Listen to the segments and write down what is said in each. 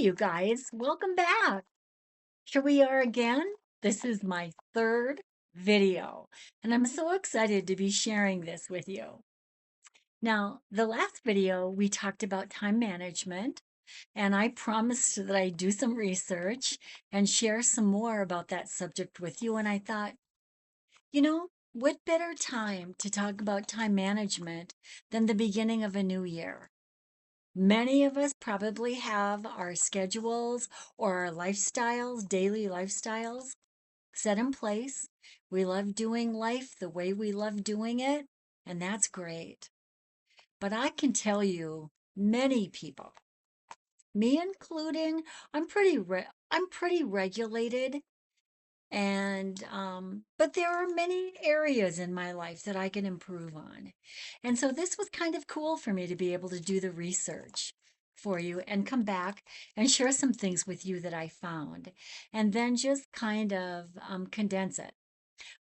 you guys. Welcome back. Here we are again. This is my third video, and I'm so excited to be sharing this with you. Now, the last video we talked about time management, and I promised that I'd do some research and share some more about that subject with you. And I thought, what better time to talk about time management than the beginning of a new year? Many of us probably have our schedules or our lifestyles, daily lifestyles set in place. We love doing life the way we love doing it, and that's great. But I can tell you, many people, me including, I'm pretty regulated, and but there are many areas in my life that I can improve on. And so this was kind of cool for me to be able to do the research for you and come back and share some things with you that I found, and then just kind of condense it.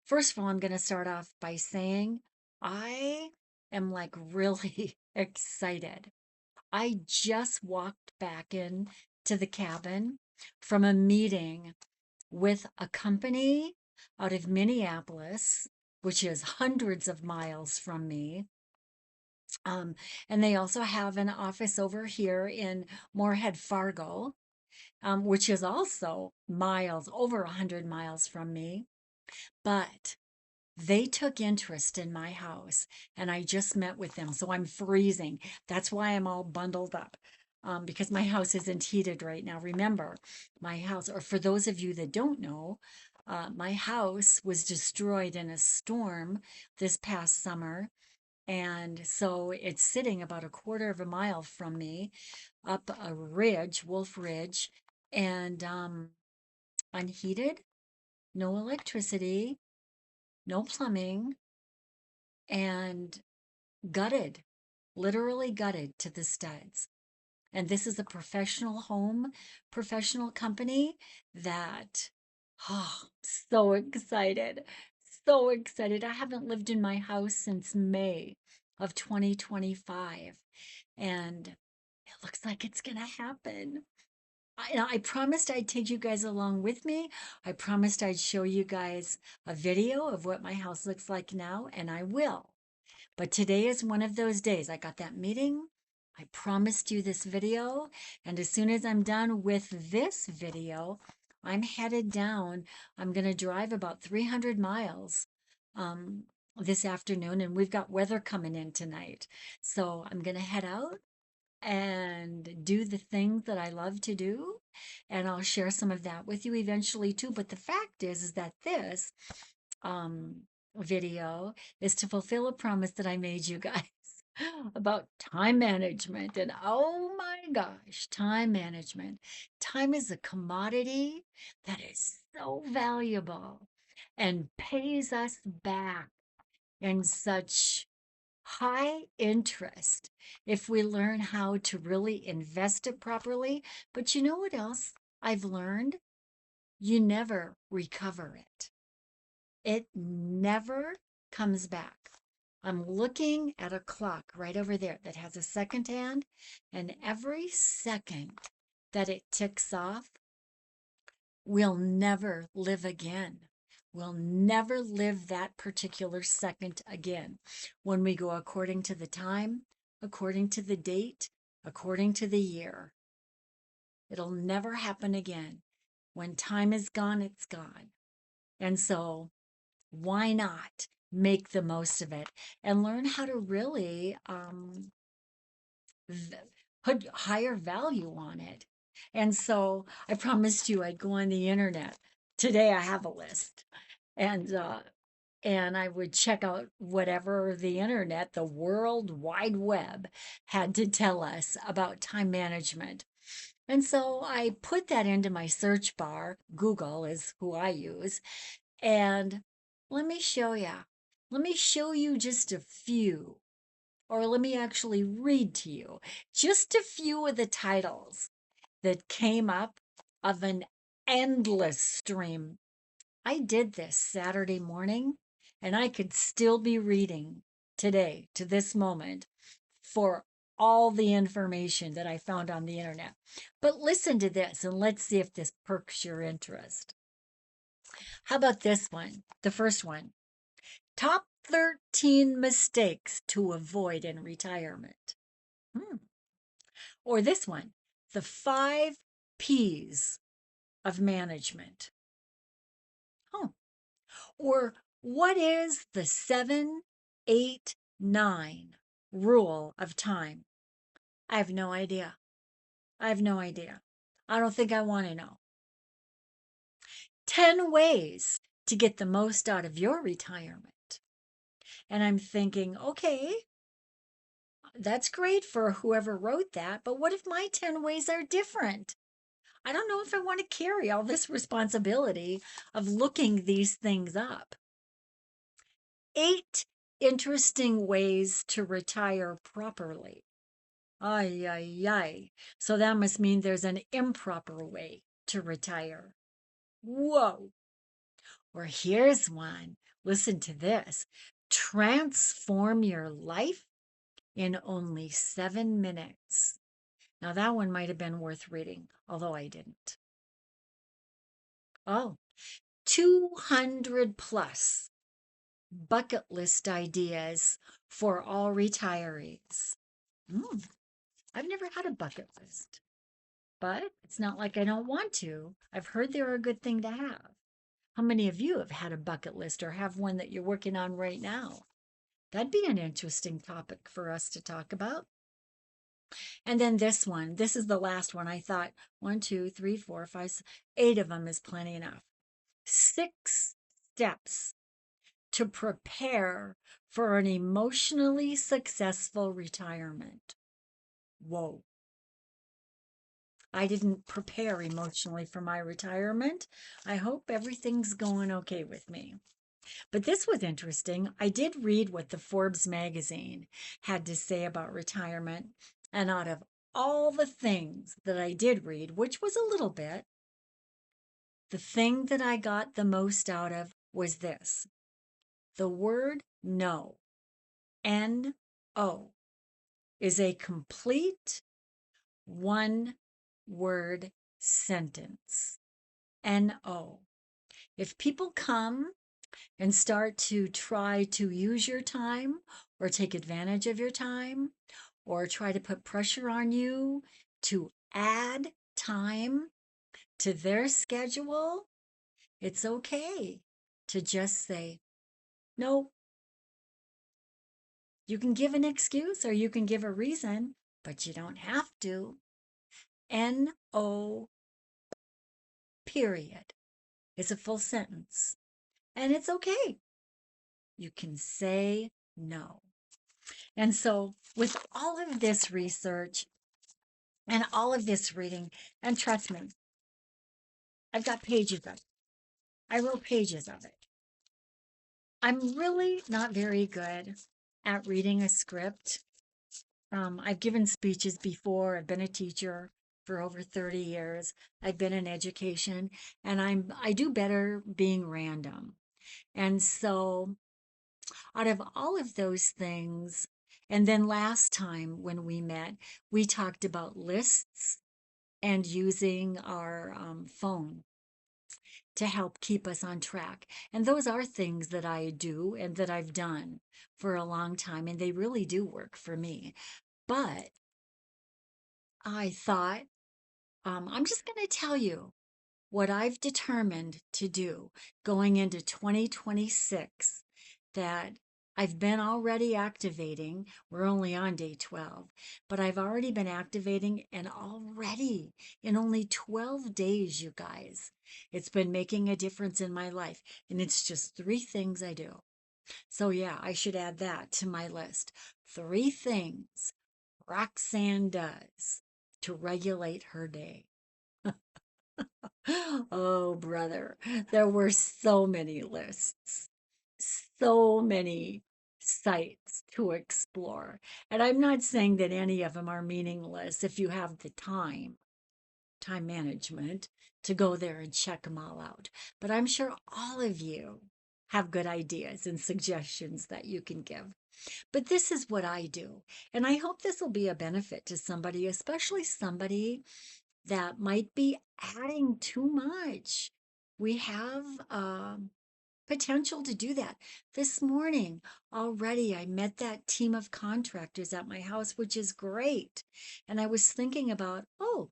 First of all, I'm going to start off by saying I am like really excited. I just walked back in to the cabin from a meeting with a company out of Minneapolis, which is hundreds of miles from me. Um, and they also have an office over here in Moorhead, Fargo, which is also miles, over 100 miles from me. But they took interest in my house, and I just met with them. So I'm freezing. That's why I'm all bundled up. Because my house isn't heated right now. Remember, my house, or for those of you that don't know, my house was destroyed in a storm this past summer. And so it's sitting about a quarter of a mile from me up a ridge, Wolf Ridge, and unheated, no electricity, no plumbing, and gutted, literally gutted to the studs. And this is a professional home, professional company that, oh, so excited, so excited. I haven't lived in my house since May of 2025, and it looks like it's going to happen. I promised I'd take you guys along with me. I promised I'd show you guys a video of what my house looks like now, and I will. But today is one of those days. I got that meeting. I promised you this video. And as soon as I'm done with this video, I'm headed down. I'm going to drive about 300 miles um, this afternoon. And we've got weather coming in tonight. So I'm going to head out and do the things that I love to do. And I'll share some of that with you eventually too. But the fact is that this um, video is to fulfill a promise that I made you guys about time management. And oh my gosh, time management. Time is a commodity that is so valuable and pays us back in such high interest if we learn how to really invest it properly. But you know what else I've learned? You never recover it. It never comes back. I'm looking at a clock right over there that has a second hand, and every second that it ticks off, we'll never live again. We'll never live that particular second again when we go according to the time, according to the date, according to the year. It'll never happen again. When time is gone, it's gone. And so why not make the most of it and learn how to really put higher value on it? And so I promised you I'd go on the internet. Today I have a list, and I would check out whatever the internet, the World Wide Web, had to tell us about time management. And so I put that into my search bar. Google is who I use, and let me show you. Let me show you just a few, or let me actually read to you just a few of the titles that came up of an endless stream. I did this Saturday morning, and I could still be reading today to this moment for all the information that I found on the internet. But listen to this and let's see if this perks your interest. How about this one? The first one. Top 13 mistakes to avoid in retirement. Hmm. Or this one. The 5 P's of management. Oh. Or what is the 7-8-9 rule of time? I have no idea. I have no idea. I don't think I want to know. 10 ways to get the most out of your retirement. And I'm thinking, okay, that's great for whoever wrote that, but what if my 10 ways are different? I don't know if I want to carry all this responsibility of looking these things up. 8 interesting ways to retire properly. Ay, ay, ay. So that must mean there's an improper way to retire. Whoa. Or here's one. Listen to this. Transform your life in only 7 minutes. Now, that one might have been worth reading, although I didn't. Oh, 200 plus bucket list ideas for all retirees. I've never had a bucket list, but it's not like I don't want to. I've heard they're a good thing to have. How many of you have had a bucket list or have one that you're working on right now? That'd be an interesting topic for us to talk about. And then this one, this is the last one. I thought 1, 2, 3, 4, 5, 8 of them is plenty enough. 6 steps to prepare for an emotionally successful retirement. Whoa. I didn't prepare emotionally for my retirement. I hope everything's going okay with me. But this was interesting. I did read what the Forbes magazine had to say about retirement. And out of all the things that I did read, which was a little bit, the thing that I got the most out of was this. The word no, N-O, is a complete one-word sentence. N-O. If people come and start to try to use your time or take advantage of your time or try to put pressure on you to add time to their schedule, it's okay to just say, no. You can give an excuse or you can give a reason, but you don't have to. N-O, period. It's a full sentence. And it's okay. You can say no. And so, with all of this research and all of this reading, and trust me, I've got pages of it. I wrote pages of it. I'm really not very good at reading a script. I've given speeches before. I've been a teacher for over 30 years. I've been in education, and I do better being random. And so, out of all of those things, and then last time when we met, we talked about lists and using our phone to help keep us on track. And those are things that I do and that I've done for a long time, and they really do work for me. But I thought, I'm just going to tell you what I've determined to do going into 2026 that I've been already activating. We're only on day 12, but I've already been activating, and already in only 12 days, you guys, it's been making a difference in my life. And it's just 3 things I do. So, yeah, I should add that to my list. 3 things Roxanne does to regulate her day. Oh, brother, there were so many lists, so many sites to explore. And I'm not saying that any of them are meaningless if you have the time management to go there and check them all out. But I'm sure all of you have good ideas and suggestions that you can give. But this is what I do. And I hope this will be a benefit to somebody, especially somebody that might be adding too much. We have potential to do that. This morning already, I met that team of contractors at my house, which is great. And I was thinking about, oh,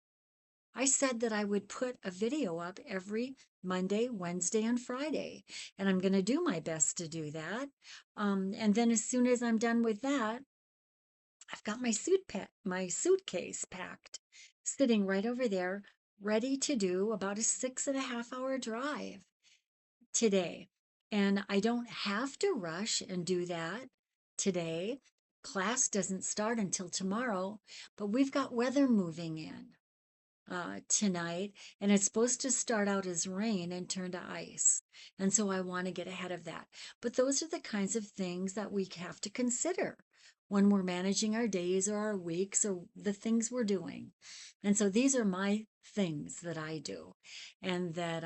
I said that I would put a video up every Monday, Wednesday, and Friday, and I'm going to do my best to do that. And then as soon as I'm done with that, I've got my suitcase packed, sitting right over there, ready to do about a 6.5 hour drive today. And I don't have to rush and do that today. Class doesn't start until tomorrow, but we've got weather moving in tonight, and it's supposed to start out as rain and turn to ice. And so I want to get ahead of that. But those are the kinds of things that we have to consider when we're managing our days or our weeks or the things we're doing. And so these are my things that I do, and that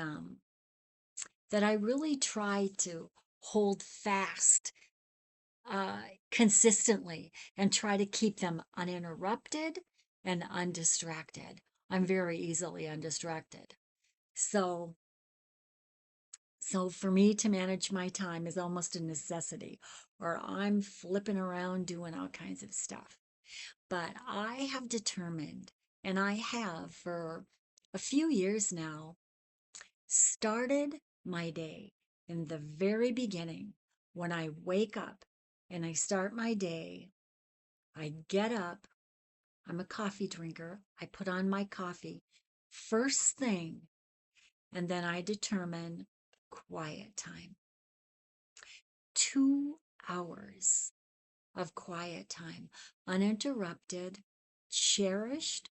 I really try to hold fast uh, consistently and try to keep them uninterrupted and undistracted. I'm very easily undistracted. So, so for me to manage my time is almost a necessity, or I'm flipping around doing all kinds of stuff. But I have determined, and I have for a few years now, started my day in the very beginning when I wake up and I start my day. I get up, I'm a coffee drinker. I put on my coffee first thing, and then I determine quiet time. 2 hours of quiet time, uninterrupted, cherished,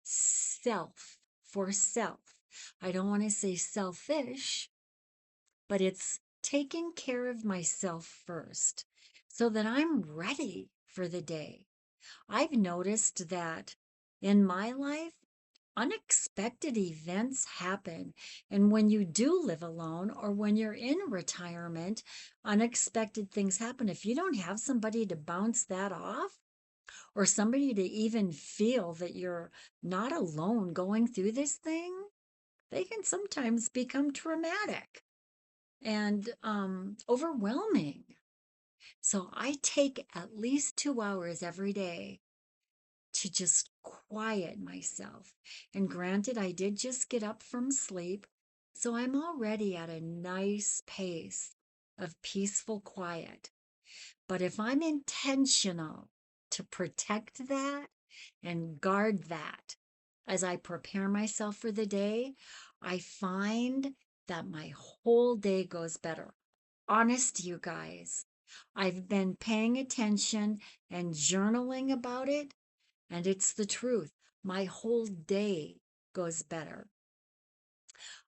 self for self. I don't want to say selfish, but it's taking care of myself first so that I'm ready for the day. I've noticed that in my life, unexpected events happen. And when you do live alone or when you're in retirement, unexpected things happen. If you don't have somebody to bounce that off, or somebody to even feel that you're not alone going through this thing, they can sometimes become traumatic and overwhelming. So I take at least 2 hours every day to just quiet myself. And granted, I did just get up from sleep, so I'm already at a nice pace of peaceful quiet. But if I'm intentional to protect that and guard that as I prepare myself for the day, I find that my whole day goes better. Honest, you guys. I've been paying attention and journaling about it, and it's the truth. My whole day goes better.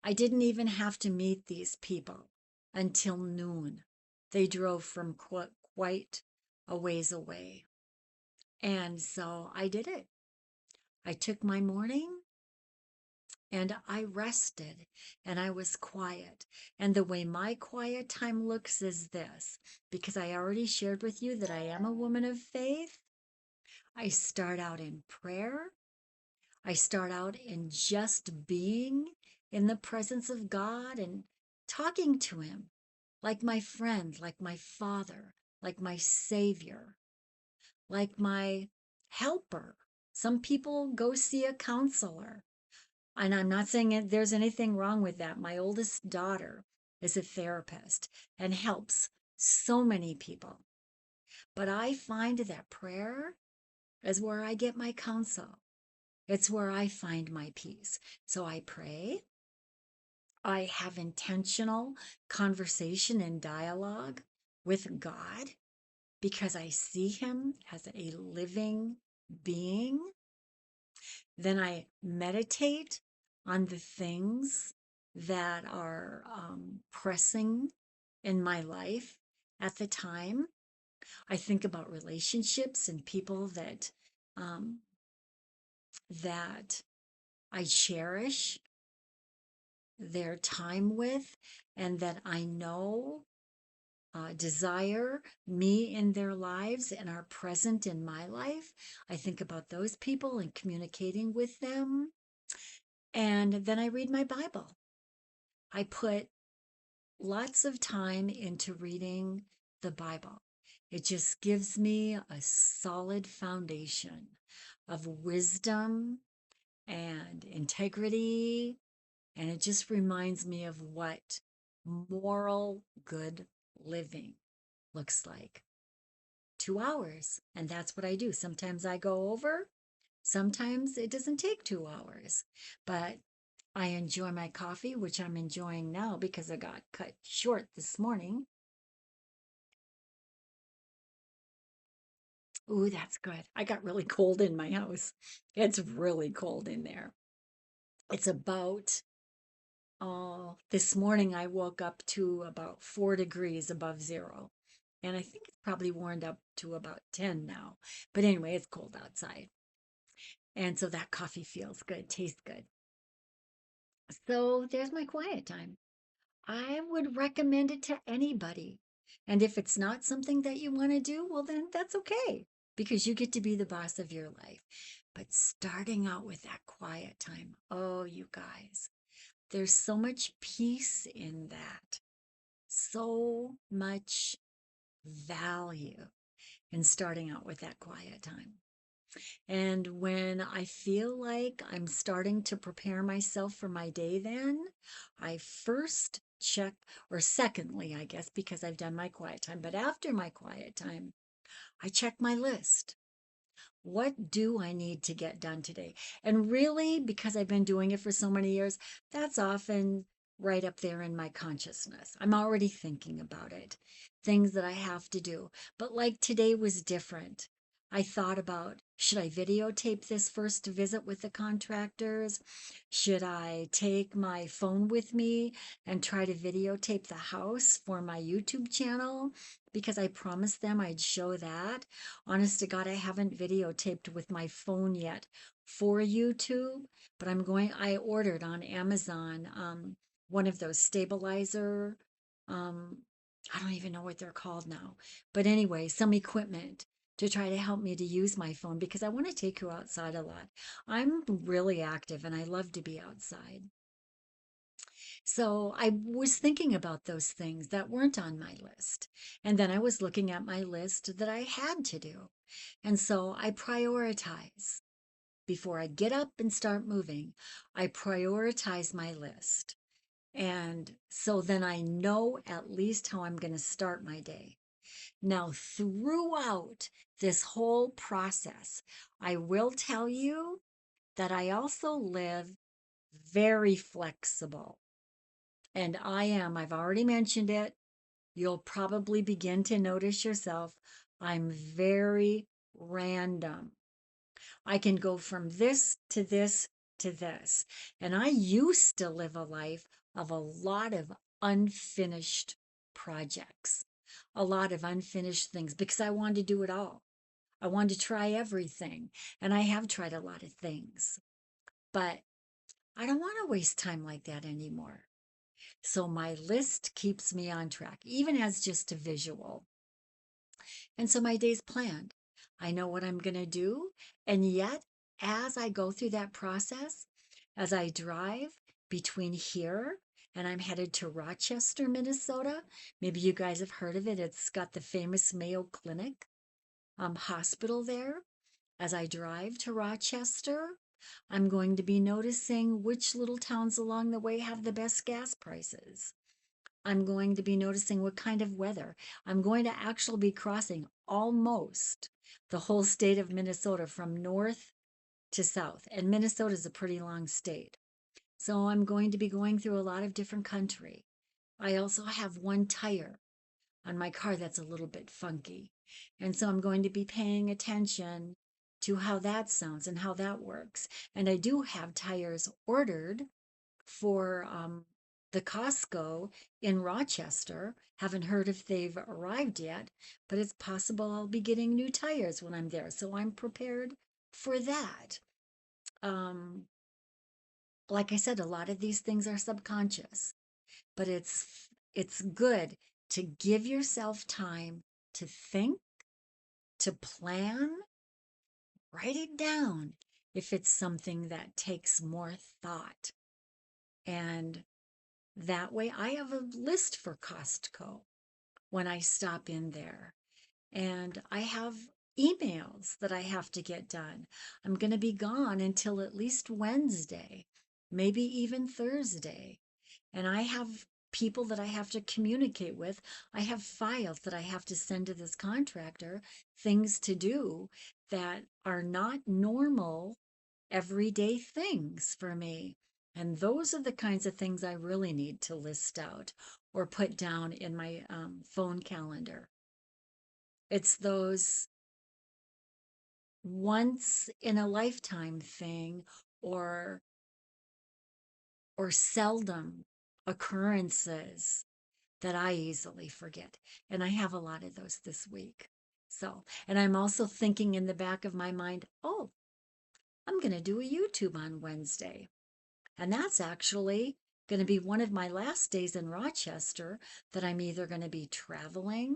I didn't even have to meet these people until noon. They drove from quite a ways away. And so I did it. I took my morning and I rested and I was quiet. And the way my quiet time looks is this, because I already shared with you that I am a woman of faith. I start out in prayer. I start out in just being in the presence of God and talking to Him like my friend, like my Father, like my Savior, like my helper. Some people go see a counselor. And I'm not saying there's anything wrong with that. My oldest daughter is a therapist and helps so many people. But I find that prayer is where I get my counsel. It's where I find my peace. So I pray. I have intentional conversation and dialogue with God because I see Him as a living being. Then I meditate on the things that are pressing in my life at the time. I think about relationships and people um, that I cherish their time with, and that I know desire me in their lives and are present in my life. I think about those people and communicating with them. And then I read my Bible. I put lots of time into reading the Bible. It just gives me a solid foundation of wisdom and integrity. And it just reminds me of what moral good living looks like. 2 hours. And that's what I do. Sometimes I go over, sometimes it doesn't take 2 hours. But I enjoy my coffee, which I'm enjoying now because I got cut short this morning. Ooh, that's good. I got really cold in my house. It's really cold in there. It's about, this morning I woke up to about 4 degrees above zero. And I think it's probably warmed up to about 10 now. But anyway, it's cold outside. And so that coffee feels good, tastes good. So there's my quiet time. I would recommend it to anybody. And if it's not something that you want to do, well, then that's okay because you get to be the boss of your life. But starting out with that quiet time, oh, you guys, there's so much peace in that, so much value in starting out with that quiet time. And when I feel like I'm starting to prepare myself for my day, then I first check, or secondly, I guess, because I've done my quiet time, but after my quiet time, I check my list. What do I need to get done today? And really, because I've been doing it for so many years, that's often right up there in my consciousness. I'm already thinking about it, things that I have to do. But like today was different. I thought about, should I videotape this first visit with the contractors? Should I take my phone with me and try to videotape the house for my YouTube channel? Because I promised them I'd show that. Honest to God, I haven't videotaped with my phone yet for YouTube, but I ordered on Amazon one of those stabilizer, um, I don't even know what they're called now. But anyway, some equipment to try to help me to use my phone because I want to take you outside a lot. I'm really active and I love to be outside. So I was thinking about those things that weren't on my list. And then I was looking at my list that I had to do. And so I prioritize. Before I get up and start moving, I prioritize my list. And so then I know at least how I'm going to start my day. Now, throughout this whole process, I will tell you that I also live very flexible. And I've already mentioned it. You'll probably begin to notice yourself. I'm very random. I can go from this to this to this. And I used to live a life of a lot of unfinished projects, a lot of unfinished things because I wanted to do it all. I wanted to try everything. And I have tried a lot of things, but I don't want to waste time like that anymore. So my list keeps me on track, even as just a visual. And so my day's planned. I know what I'm going to do. And yet, as I go through that process, as I drive between here and I'm headed to Rochester, Minnesota, maybe you guys have heard of it. It's got the famous Mayo Clinic hospital there. As I drive to Rochester, I'm going to be noticing which little towns along the way have the best gas prices. I'm going to be noticing what kind of weather. I'm going to actually be crossing almost the whole state of Minnesota from north to south. And Minnesota is a pretty long state. So I'm going to be going through a lot of different country. I also have one tire on my car that's a little bit funky. And so I'm going to be paying attention to how that sounds and how that works. And I do have tires ordered for the Costco in Rochester. Haven't heard if they've arrived yet, but it's possible I'll be getting new tires when I'm there. So I'm prepared for that. Um, like I said, a lot of these things are subconscious, but it's good to give yourself time to think, to plan, write it down if it's something that takes more thought. And that way, I have a list for Costco when I stop in there. And I have emails that I have to get done. I'm going to be gone until at least Wednesday, maybe even Thursday. And I have people that I have to communicate with. I have files that I have to send to this contractor, things to do that are not normal everyday things for me. And those are the kinds of things I really need to list out or put down in my phone calendar. It's those once in a lifetime thing or seldom occurrences that I easily forget. And I have a lot of those this week. So, and I'm also thinking in the back of my mind, oh, I'm going to do a YouTube on Wednesday. And that's actually going to be one of my last days in Rochester that I'm either going to be traveling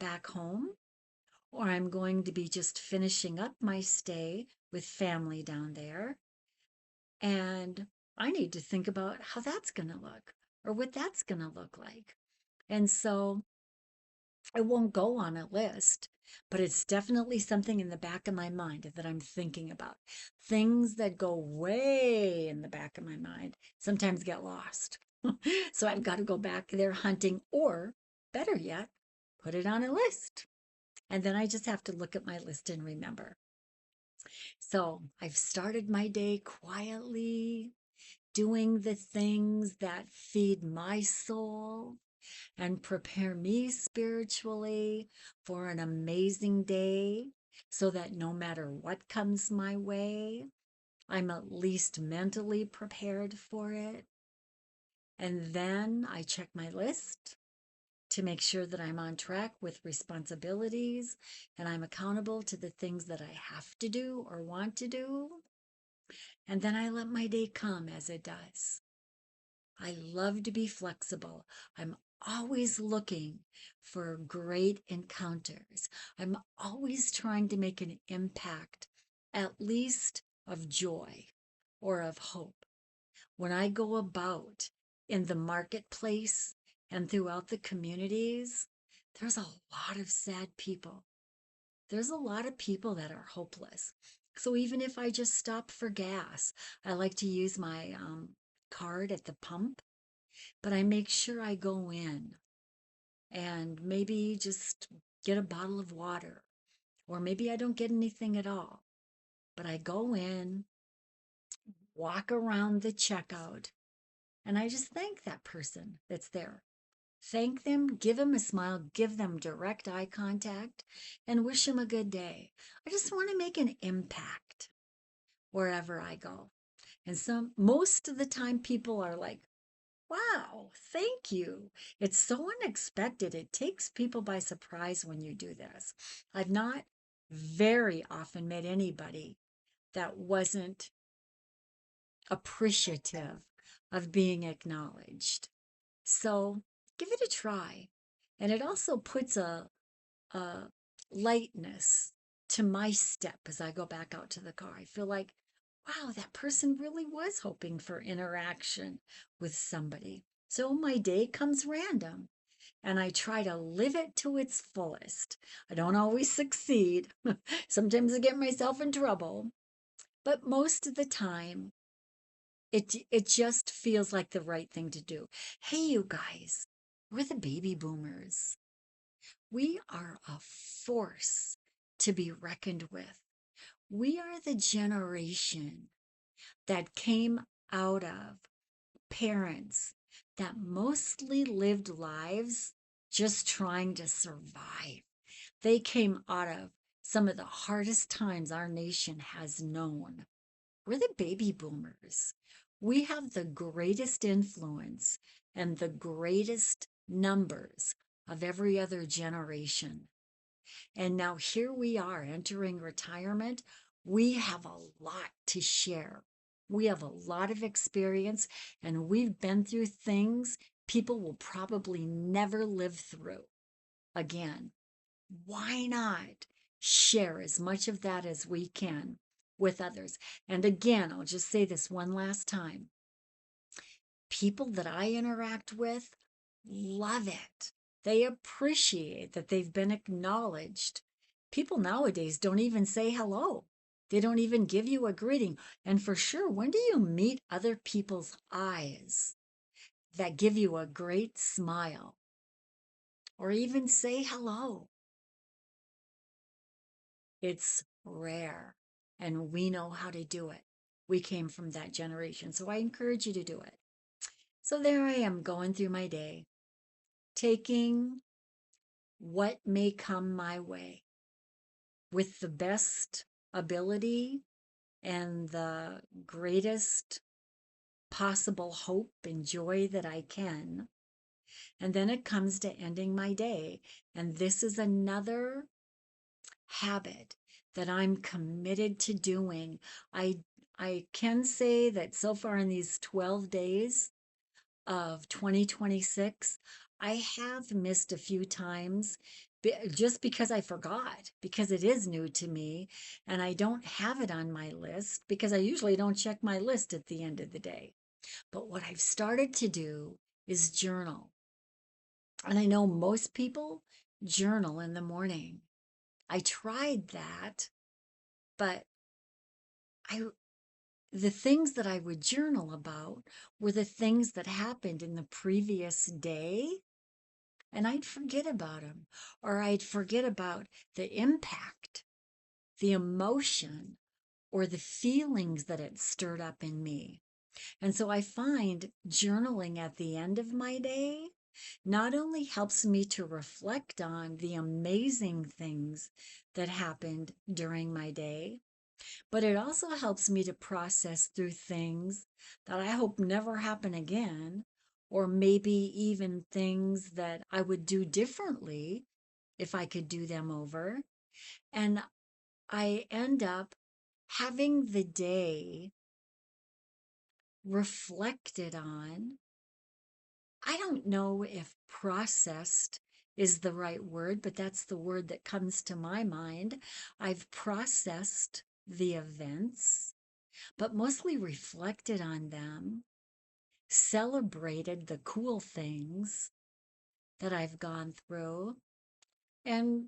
back home or I'm going to be just finishing up my stay with family down there. And I need to think about how that's going to look or what that's going to look like. And so it won't go on a list, but it's definitely something in the back of my mind that I'm thinking about. Things that go way in the back of my mind sometimes get lost. So I've got to go back there hunting, or better yet, put it on a list. And then I just have to look at my list and remember. So I've started my day quietly, doing the things that feed my soul and prepare me spiritually for an amazing day so that no matter what comes my way, I'm at least mentally prepared for it. And then I check my list to make sure that I'm on track with responsibilities and I'm accountable to the things that I have to do or want to do. And then I let my day come as it does. I love to be flexible. I'm always looking for great encounters. I'm always trying to make an impact, at least of joy or of hope. When I go about in the marketplace and throughout the communities, there's a lot of sad people. There's a lot of people that are hopeless. So even if I just stop for gas, I like to use my card at the pump, but I make sure I go in and maybe just get a bottle of water, or maybe I don't get anything at all. But I go in, walk around the checkout, and I just thank that person that's there. Thank them, give them a smile, give them direct eye contact, and wish them a good day. I just want to make an impact wherever I go. And most of the time, people are like, wow, thank you. It's so unexpected. It takes people by surprise when you do this. I've not very often met anybody that wasn't appreciative of being acknowledged. So give it a try. And it also puts a lightness to my step as I go back out to the car. I feel like, wow, that person really was hoping for interaction with somebody. So my day comes random and I try to live it to its fullest. I don't always succeed. Sometimes I get myself in trouble, but most of the time it just feels like the right thing to do. Hey, you guys, we're the baby boomers. We are a force to be reckoned with. We are the generation that came out of parents that mostly lived lives just trying to survive. They came out of some of the hardest times our nation has known. We're the baby boomers. We have the greatest influence and the greatest numbers of every other generation. And now here we are entering retirement. We have a lot to share. We have a lot of experience and we've been through things people will probably never live through again. Why not share as much of that as we can with others? And again, I'll just say this one last time. People that I interact with love it. They appreciate that they've been acknowledged. People nowadays don't even say hello. They don't even give you a greeting. And for sure, when do you meet other people's eyes that give you a great smile or even say hello? It's rare, and we know how to do it. We came from that generation, so I encourage you to do it. So there I am going through my day, taking what may come my way with the best ability and the greatest possible hope and joy that I can. And then it comes to ending my day. And this is another habit that I'm committed to doing. I I can say that so far in these 12 days of 2026, I have missed a few times just because I forgot, because it is new to me and I don't have it on my list because I usually don't check my list at the end of the day. But what I've started to do is journal. And I know most people journal in the morning. I tried that, but I the things that I would journal about were the things that happened in the previous day, and I'd forget about them, or I'd forget about the impact, the emotion, or the feelings that it stirred up in me. And so I find journaling at the end of my day not only helps me to reflect on the amazing things that happened during my day, but it also helps me to process through things that I hope never happen again, or maybe even things that I would do differently if I could do them over. And I end up having the day reflected on. I don't know if processed is the right word, but that's the word that comes to my mind. I've processed the events, but mostly reflected on them, celebrated the cool things that I've gone through, and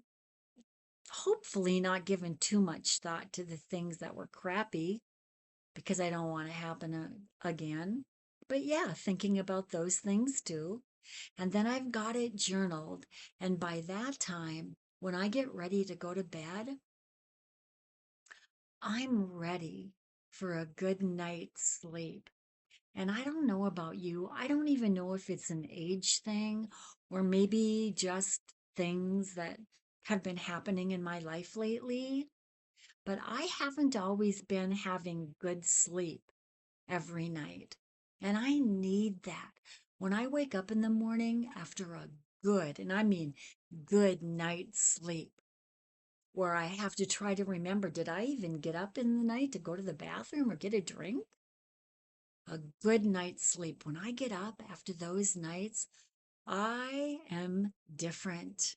hopefully not given too much thought to the things that were crappy because I don't want to happen again. But yeah, thinking about those things too. And then I've got it journaled. And by that time, when I get ready to go to bed, I'm ready for a good night's sleep. And I don't know about you. I don't even know if it's an age thing or maybe just things that have been happening in my life lately. But I haven't always been having good sleep every night. And I need that. When I wake up in the morning after a good, and I mean good night's sleep, where I have to try to remember, did I even get up in the night to go to the bathroom or get a drink? A good night's sleep. When I get up after those nights, I am different.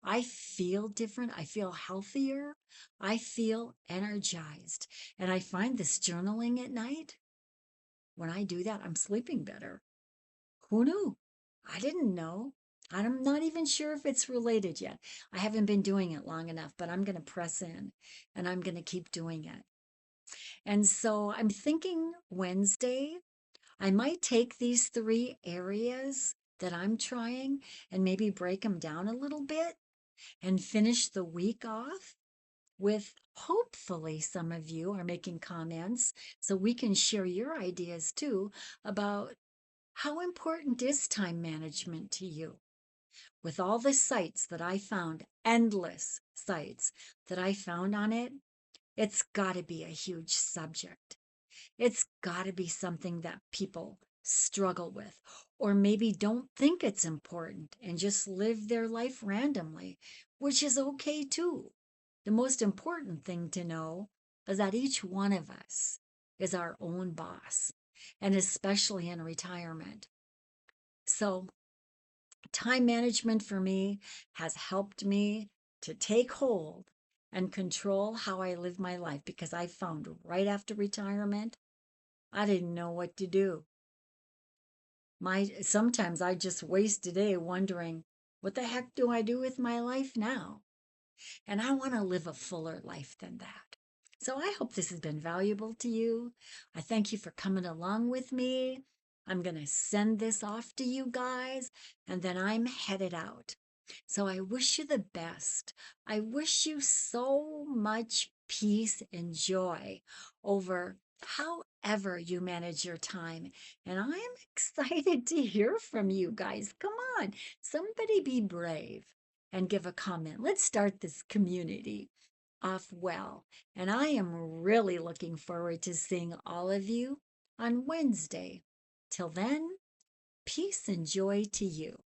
I feel different. I feel healthier. I feel energized. And I find this journaling at night, when I do that, I'm sleeping better. Who knew? I didn't know. I'm not even sure if it's related yet. I haven't been doing it long enough, but I'm going to press in and I'm going to keep doing it. And so I'm thinking Wednesday, I might take these three areas that I'm trying and maybe break them down a little bit and finish the week off with hopefully some of you are making comments so we can share your ideas too about how important is time management to you. With all the sites that I found, endless sites that I found on it, it's got to be a huge subject. It's got to be something that people struggle with, or maybe don't think it's important and just live their life randomly, which is okay too. The most important thing to know is that each one of us is our own boss, and especially in retirement. So, time management for me has helped me to take hold and control how I live my life because I found right after retirement, I didn't know what to do. Sometimes I just waste a day wondering, what the heck do I do with my life now? And I want to live a fuller life than that. So I hope this has been valuable to you. I thank you for coming along with me. I'm going to send this off to you guys, and then I'm headed out. So I wish you the best. I wish you so much peace and joy over however you manage your time. And I am excited to hear from you guys. Come on, somebody be brave and give a comment. Let's start this community off well. And I am really looking forward to seeing all of you on Wednesday. Till then, peace and joy to you.